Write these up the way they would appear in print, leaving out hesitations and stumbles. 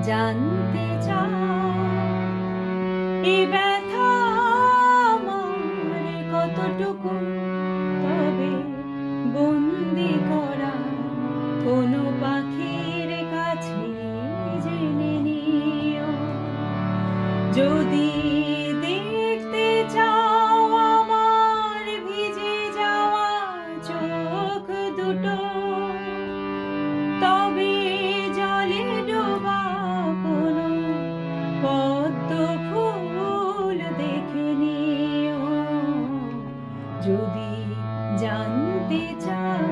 জানতে চাও এ ব্যথা আমার কতটুকু, তবে বন্দি করা কোনো পাখির কাছে জেনে নিও। যদি দেখতে চাও আমার ভিজে যাওয়া চোখ দুটো, তবে জলে ডোবা কোনো পদ্ম ফুল দেখে নিও। যদি জানতে চাও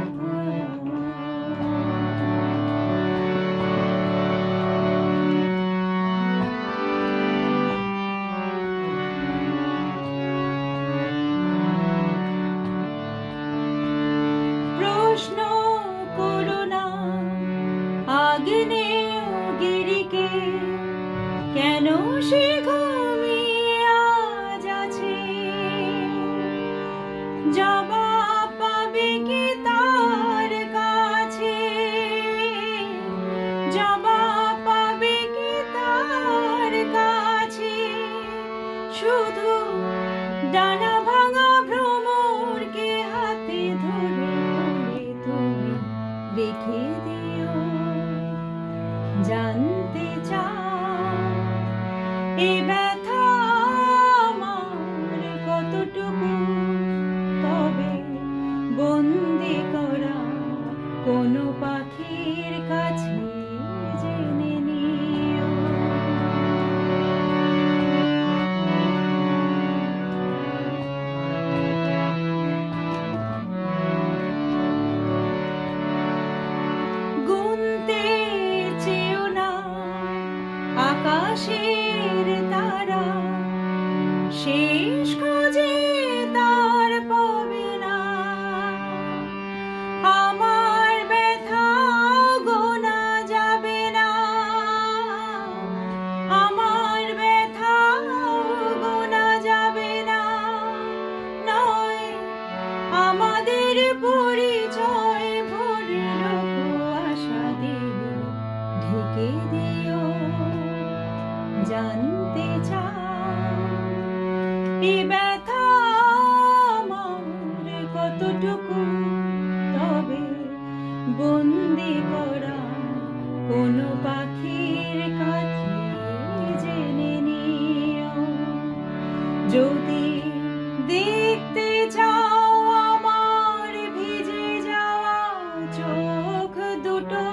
প্রশ্ন করো না আগ্নেয়গিরিকে, কেন সে ঘুমিয়ে আজ আছে? জবাব পাবে কি তার কাছে? জবাব পাবে কি তার কাছে? শুধু ডানা ভাঙা ভ্রমরকে হাতে ধরে তুমি রেখে দিও। জানতে চাও এ ব্যথা আমার কতটুকু, তবে বন্দি করা কোনো পাখির কাছে জেনে নিও। গুনতে চেও না আকাশের তারা, শেষ খোঁজে তার পাবে না। আমার ব্যথা গোনা যাবে না, আমার ব্যথা গোনা যাবে না। নয় আমাদের পরিচয় ভোরের কুয়াশা দিয়ে ঢেকে দিও। জানতে চাও এ ব্যথা আমার কতটুকু, তবে বন্দি করা কোনো পাখির কাছে জেনে নিও। যদি দেখতে চাও আমার ভিজে যাওয়া চোখ দুটো,